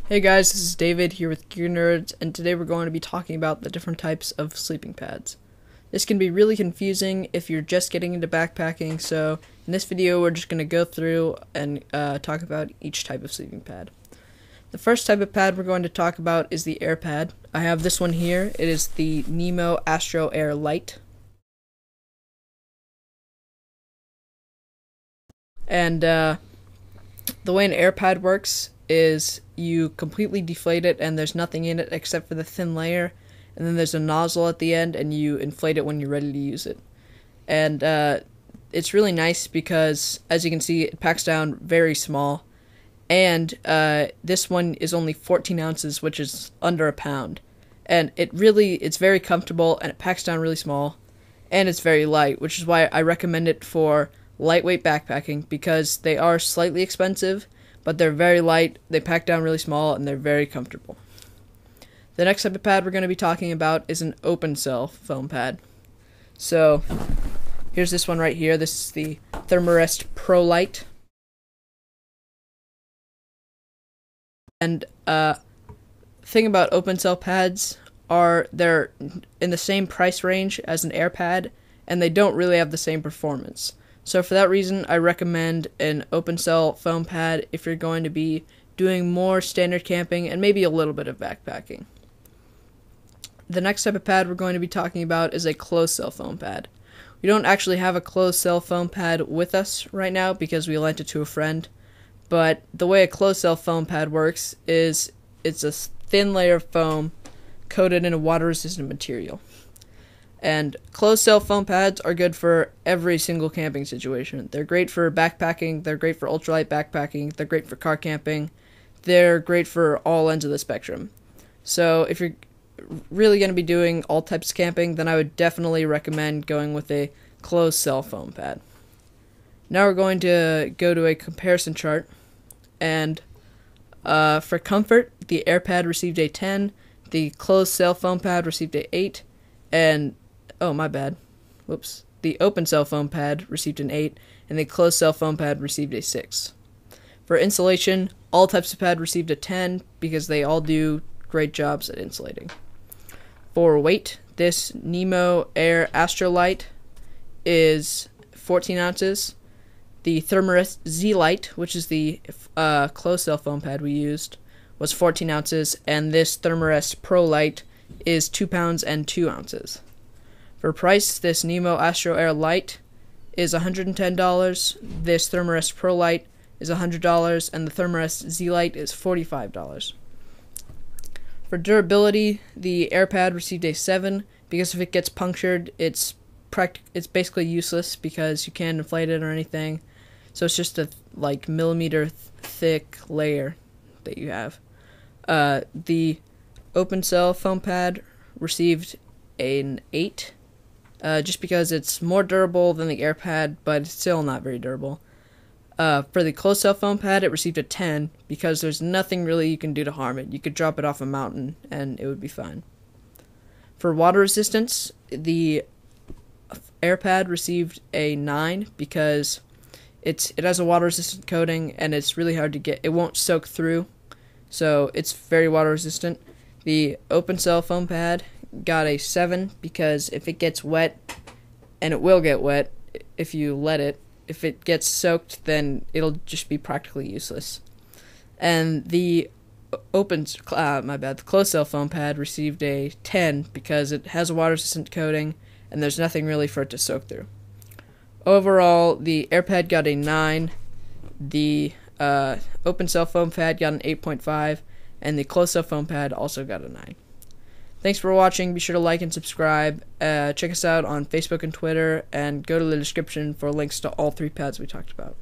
Hey guys, this is David here with Gear Nerds, and today we're going to be talking about the different types of sleeping pads. This can be really confusing if you're just getting into backpacking, so in this video we're just going to go through and talk about each type of sleeping pad. The first type of pad we're going to talk about is the air pad. I have this one here. It is the Nemo Astro Air Lite. And the way an air pad works is you completely deflate it and there's nothing in it except for the thin layer, and then there's a nozzle at the end and you inflate it when you're ready to use it. And it's really nice because, as you can see, it packs down very small, and this one is only 14 ounces, which is under a pound, and it's very comfortable and it packs down really small, and it's very light, which is why I recommend it for lightweight backpacking, because they are slightly expensive, but they're very light, they pack down really small, and they're very comfortable. The next type of pad we're going to be talking about is an open cell foam pad. So here's this one right here. This is the Therm-a-rest Prolite. And thing about open cell pads are they're in the same price range as an air pad, and they don't really have the same performance. So for that reason, I recommend an open cell foam pad if you're going to be doing more standard camping and maybe a little bit of backpacking. The next type of pad we're going to be talking about is a closed cell foam pad. We don't actually have a closed cell foam pad with us right now because we lent it to a friend, but the way a closed cell foam pad works is it's a thin layer of foam coated in a water-resistant material. And closed cell foam pads are good for every single camping situation. They're great for backpacking, they're great for ultralight backpacking, they're great for car camping, they're great for all ends of the spectrum. So if you're really going to be doing all types of camping, then I would definitely recommend going with a closed cell foam pad. Now we're going to go to a comparison chart, and for comfort, the air pad received a 10, the closed cell foam pad received a 8, and the open cell foam pad received an 8, and the closed cell foam pad received a 6. For insulation, all types of pad received a 10 because they all do great jobs at insulating. For weight, this Nemo Air Astro Lite is 14 ounces. The Therm-a-rest Z-Lite, which is the closed cell foam pad we used, was 14 ounces, and this Therm-a-rest prolite is 2 pounds and 2 ounces. For price, this Nemo Astro Air Lite is $110, this Therm-a-rest Prolite is $100, and the Therm-a-rest Z-Lite is $45. For durability, the air pad received a 7, because if it gets punctured, it's basically useless because you can't inflate it or anything. So it's just a millimeter thick layer that you have. The open cell foam pad received an 8, just because it's more durable than the air pad, but it's still not very durable. For the closed cell foam pad, it received a 10 because there's nothing really you can do to harm it. You could drop it off a mountain and it would be fine. For water resistance, the air pad received a 9 because it has a water resistant coating and it's really hard to get. It won't soak through, so it's very water resistant. The open cell foam pad got a 7 because if it gets wet, and it will get wet if you let it, if it gets soaked, then it'll just be practically useless. And the the closed cell foam pad received a 10 because it has a water resistant coating and there's nothing really for it to soak through. Overall, the air pad got a 9, the open cell foam pad got an 8.5, and the closed cell foam pad also got a 9. Thanks for watching. Be sure to like and subscribe. Check us out on Facebook and Twitter, and go to the description for links to all 3 pads we talked about.